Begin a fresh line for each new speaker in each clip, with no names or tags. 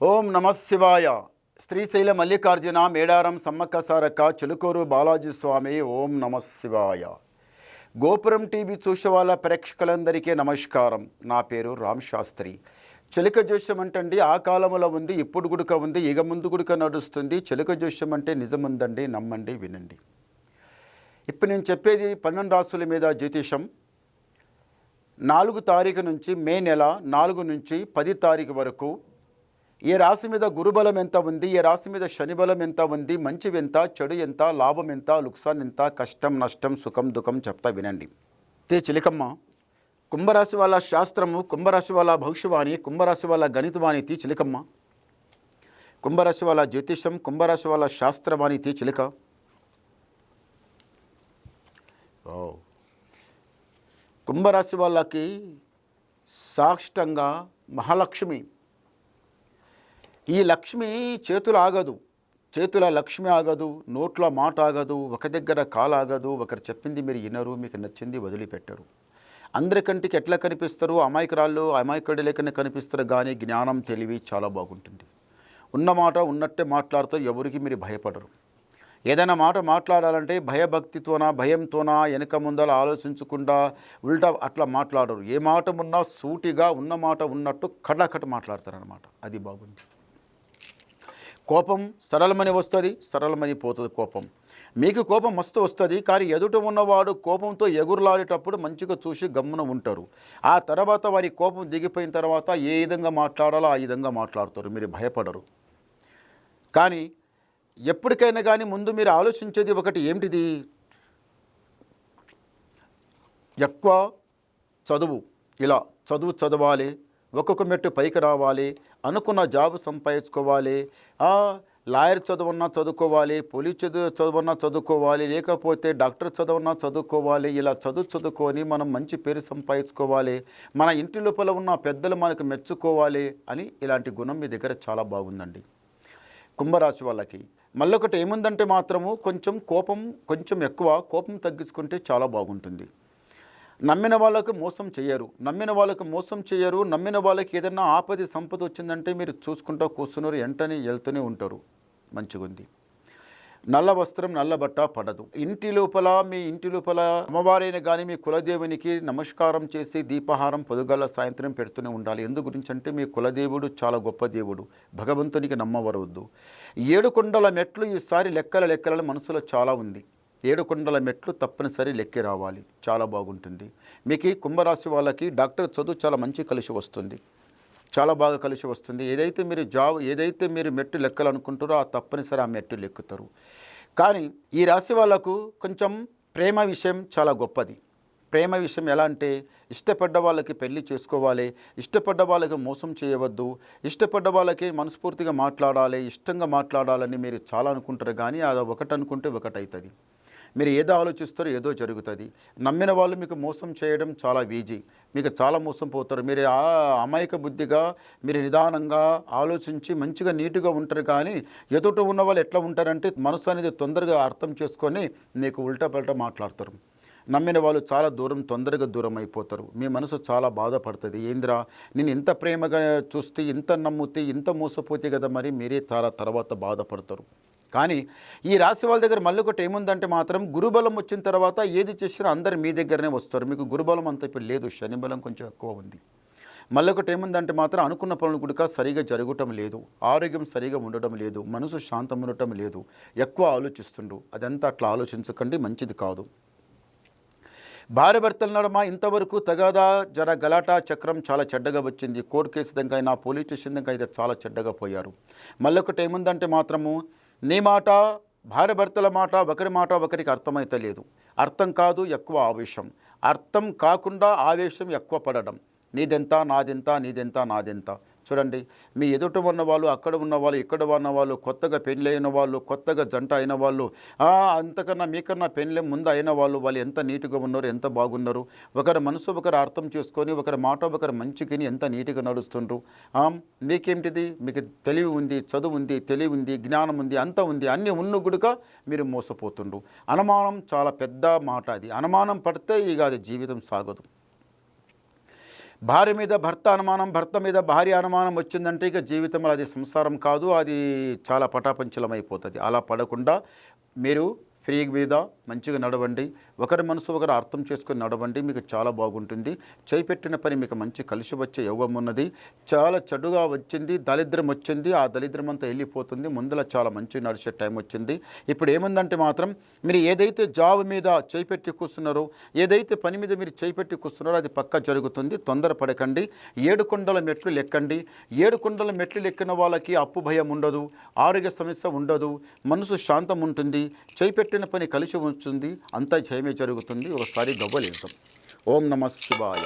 ఓం నమ శివాయ. శ్రీశైల మల్లికార్జున మేడారం సమ్మక్క సారక్క చిలుకూరు బాలాజీ స్వామి. ఓం నమ శివాయ. గోపురం టీవీ చూసే వాళ్ళ ప్రేక్షకులందరికీ నమస్కారం. నా పేరు రామ్ శాస్త్రి. చిలుక జోష్యం అంటే ఆ కాలంలో ఉంది, ఇప్పుడు గుడుక ఉంది, ఇక ముందు గుడుక నడుస్తుంది. చిలుక జోష్యం అంటే నిజముందండి, నమ్మండి, వినండి. ఇప్పుడు నేను చెప్పేది 12 రాశుల మీద జ్యోతిషం. 4 తారీఖు నుంచి మే నెల 4 నుంచి 10 తారీఖు వరకు ఏ రాశి మీద గురుబలం ఎంత ఉంది, ఏ రాశి మీద శనిబలం ఎంత ఉంది, మంచి ఎంత, చెడు ఎంత, లాభం ఎంత, లుక్సాన్ ఎంత, కష్టం నష్టం, సుఖం దుఃఖం చెప్తా వినండి. చిలికమ్మ, కుంభరాశి వాళ్ళ శాస్త్రము, కుంభరాశి వాళ్ళ భవిష్యవాణి, కుంభరాశి వాళ్ళ గణితవాణి చిలికమ్మ. కుంభరాశి వాళ్ళ జ్యోతిషం, కుంభరాశి వాళ్ళ శాస్త్రవాణి చిలిక. కుంభరాశి వాళ్ళకి సాక్షంగా మహాలక్ష్మి. ఈ లక్ష్మి చేతులు ఆగదు, చేతుల లక్ష్మి ఆగదు, నోట్ల మాట ఆగదు, ఒక దగ్గర కాలు ఆగదు. ఒకరు చెప్పింది మీరు వినరు, మీకు నచ్చింది వదిలిపెట్టరు. అందరికంటికి ఎట్లా కనిపిస్తారు? అమాయకురాళ్ళు అమాయకుడి లేకనే కనిపిస్తారు, కానీ జ్ఞానం తెలివి చాలా బాగుంటుంది. ఉన్న మాట ఉన్నట్టే మాట్లాడుతారు, ఎవరికి మీరు భయపడరు. ఏదైనా మాట మాట్లాడాలంటే భయభక్తితోనా భయంతోనా వెనక ముందర ఆలోచించకుండా ఉల్టా అట్లా మాట్లాడరు. ఏ మాట ఉన్నా సూటిగా ఉన్న మాట ఉన్నట్టు కళ్ళకట్ట మాట్లాడతారనమాట. అది బాగుంది. కోపం సరళమని వస్తుంది, సరళమని పోతుంది. కోపం మీకు కోపం మస్తు వస్తుంది, కానీ ఎదుట ఉన్నవాడు కోపంతో ఎగురులాడేటప్పుడు మంచిగా చూసి గమ్మున ఉంటారు. ఆ తర్వాత వారి కోపం దిగిపోయిన తర్వాత ఏ విధంగా మాట్లాడాలో ఆ విధంగా మాట్లాడతారు, మీరు భయపడరు. కానీ ఎప్పటికైనా కానీ ముందు మీరు ఆలోచించేది ఒకటి, ఏమిటిది? ఎక్కువ చదువు, ఇలా చదవాలి, ఒక్కొక్క మెట్టు పైకి రావాలి, అనుకున్న జాబ్ సంపాదించుకోవాలి, లాయర్ చదువున్నా చదువుకోవాలి, పోలీస్ చదువున్నా చదువుకోవాలి, లేకపోతే డాక్టర్ చదువున్నా చదువుకోవాలి. ఇలా చదువుకొని మనం మంచి పేరు సంపాదించుకోవాలి, మన ఇంటి లోపల ఉన్న పెద్దలు మనకు మెచ్చుకోవాలి అని ఇలాంటి గుణం మీ దగ్గర చాలా బాగుందండి కుంభరాశి వాళ్ళకి. మళ్ళొకటి ఏముందంటే మాత్రము కొంచెం కోపం, కొంచెం ఎక్కువ. కోపం తగ్గించుకుంటే చాలా బాగుంటుంది. నమ్మిన వాళ్ళకు మోసం చేయరు, నమ్మిన వాళ్ళకి ఏదైనా ఆపద సంపద వచ్చిందంటే మీరు చూసుకుంటూ కూర్చున్నారు, వెంటనే వెళ్తూనే ఉంటారు. మంచిగుంది. నల్ల వస్త్రం నల్ల బట్ట పడదు. మీ ఇంటి లోపల అమ్మవారైన కానీ మీ కులదేవునికి నమస్కారం చేసి దీపహారం పొదుగల సాయంత్రం పెడుతూనే ఉండాలి. ఎందు గురించి అంటే మీ కులదేవుడు చాలా గొప్ప దేవుడు, భగవంతునికి నమ్మవరవద్దు. 7 కొండల మెట్లు ఈసారి లెక్కల మనసులో చాలా ఉంది. 7 కొండల మెట్లు తప్పనిసరి లెక్కి రావాలి, చాలా బాగుంటుంది. మీకు ఈ కుంభరాశి వాళ్ళకి డాక్టర్ చదువు చాలా మంచి కలిసి వస్తుంది, చాలా బాగా కలిసి వస్తుంది. ఏదైతే మీరు మెట్టు లెక్కాలనుకుంటారో ఆ తప్పనిసరి ఆ మెట్టు లెక్కుతారు. కానీ ఈ రాశి వాళ్ళకు కొంచెం ప్రేమ విషయం చాలా గొప్పది. ప్రేమ విషయం ఎలా అంటే, ఇష్టపడ్డ వాళ్ళకి పెళ్లి చేసుకోవాలి, ఇష్టపడ్డ వాళ్ళకి మోసం చేయవద్దు, ఇష్టపడ్డ వాళ్ళకి మనస్ఫూర్తిగా మాట్లాడాలి, ఇష్టంగా మాట్లాడాలని మీరు చాలా అనుకుంటారు. కానీ అది ఒకటి అనుకుంటే ఒకటి అవుతుంది. మీరు ఏదో ఆలోచిస్తారో ఏదో జరుగుతుంది. నమ్మిన వాళ్ళు మీకు మోసం చేయడం చాలా ఈజీ, మీకు చాలా మోసం పోతారు. మీరు అమాయక బుద్ధిగా మీరు నిదానంగా ఆలోచించి మంచిగా నీట్గా ఉంటారు. కానీ ఎదుట ఉన్న వాళ్ళు ఎట్లా ఉంటారంటే మనసు అనేది తొందరగా అర్థం చేసుకొని మీకు ఉల్టా పల్టా మాట్లాడతారు. నమ్మిన వాళ్ళు చాలా తొందరగా దూరం అయిపోతారు. మీ మనసు చాలా బాధపడుతుంది. ఏంద్రా నేను ఇంత ప్రేమగా చూస్తే, ఇంత నమ్ముతే, ఇంత మోసపోతే కదా, మరి మీరే తర్వాత బాధపడతారు. కానీ ఈ రాశి వాళ్ళ దగ్గర మళ్ళీ ఒకటి ఏముందంటే మాత్రం, గురుబలం వచ్చిన తర్వాత ఏది చేసినా అందరు మీ దగ్గరనే వస్తారు. మీకు గురుబలం అంత ఇప్పుడు లేదు, శనిబలం కొంచెం ఎక్కువ ఉంది. మళ్ళీ ఒకటి ఏముందంటే మాత్రం అనుకున్న పనులు కూడా సరిగా జరగటం లేదు, ఆరోగ్యం సరిగా ఉండటం లేదు, మనసు శాంతం ఉండటం లేదు, ఎక్కువ ఆలోచిస్తుండ్రు. అదంతా అట్లా ఆలోచించకండి, మంచిది కాదు. భార్య భర్తల నడుమ ఇంతవరకు తగాదా గలాటా చక్రం చాలా చెడ్డగా వచ్చింది. కోర్టు కేసు దాకా అయినా, పోలీస్ స్టేషన్ దాకా అయితే చాలా చెడ్డగా పోయారు. మళ్ళీ ఒకటి ఏముందంటే మాత్రము, నీ మాట, భార్య భర్తల మాట, ఒకరి మాట ఒకరికి అర్థమైతే లేదు. అర్థం కాదు, ఎక్కువ ఆవేశం. అర్థం కాకుండా ఆవేశం ఎక్కువ పడడం. నీదెంత నాదెంత. చూడండి, మీ ఎదుట ఉన్న వాళ్ళు, అక్కడ ఉన్న వాళ్ళు, ఇక్కడ ఉన్న వాళ్ళు, కొత్తగా పెళ్ళైన వాళ్ళు, కొత్తగా జంట అయిన వాళ్ళు, అంతకన్నా మీకన్నా పెళ్ళి ముందు అయిన వాళ్ళు ఎంత నీట్గా ఉన్నారు, ఎంత బాగున్నారు. ఒకరి మనసు ఒకరు అర్థం చేసుకొని, ఒకరి మాట ఒకరు మంచికిని ఎంత నీట్గా నడుస్తుండ్రు. మీకేమిటిది? మీకు తెలివి ఉంది, చదువు ఉంది, తెలివి ఉంది, జ్ఞానం ఉంది, అంతా ఉంది. అన్నీ ఉన్న గుడుక మీరు మోసపోతుండ్రు. అనుమానం చాలా పెద్ద మాట. అది అనుమానం పడితే ఇక అది జీవితం సాగదు. భార్య మీద భర్త అనుమానం, భర్త మీద భార్య అనుమానం వచ్చిందంటే ఇక జీవితంలో అది సంసారం కాదు, అది చాలా పటాపంచలమైపోతుంది. అలా పడకుండా మీరు ఫ్రీ మీద మంచిగా నడవండి, ఒకరి మనసు ఒకరు అర్థం చేసుకొని నడవండి, మీకు చాలా బాగుంటుంది. చేపెట్టిన పని మీకు మంచి కలిసి వచ్చే యోగం ఉన్నది. చాలా చెడుగా వచ్చింది, దరిద్రం వచ్చింది, ఆ దరిద్రం అంతా వెళ్ళిపోతుంది. ముందర చాలా మంచిగా నడిచే టైం వచ్చింది. ఇప్పుడు ఏముందంటే మాత్రం మీరు ఏదైతే జాబ్ మీద చేపెట్టి కూర్చున్నారో, ఏదైతే పని మీద మీరు చేపెట్టి కూర్చున్నారో అది పక్కా జరుగుతుంది. తొందరపడకండి. 7 కొండల మెట్లు లెక్కండి. 7 కొండల మెట్లు లెక్కిన వాళ్ళకి అప్పు భయం ఉండదు, ఆరోగ్య సమస్య ఉండదు, మనసు శాంతం ఉంటుంది, చేపెట్టిన పని కలిసి ఉంటుంది, అంతా జయమే జరుగుతుంది. ఒకసారి గవ్వలేద్దాం. ఓం నమ శివాయ.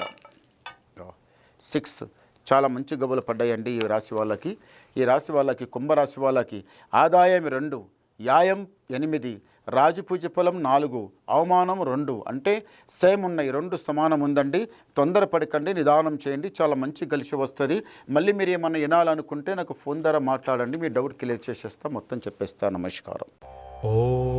6 చాలా మంచి గవ్వలు పడ్డాయండి ఈ రాశి వాళ్ళకి. ఈ రాశి వాళ్ళకి, కుంభరాశి వాళ్ళకి ఆదాయం 2, యాయం 8, రాజపూజ ఫలం 4, అవమానం 2, అంటే సేమ్ ఉన్నాయి, 2 సమానం ఉందండి. తొందరపడకండి, నిదానం చేయండి, చాలా మంచి కలిసి వస్తుంది. మళ్ళీ మీరు ఏమన్నా వినాలనుకుంటే నాకు ఫోన్ ద్వారా మాట్లాడండి, మీ డౌట్ క్లియర్ చేసేస్తా, మొత్తం చెప్పేస్తా. నమస్కారం.
ఓం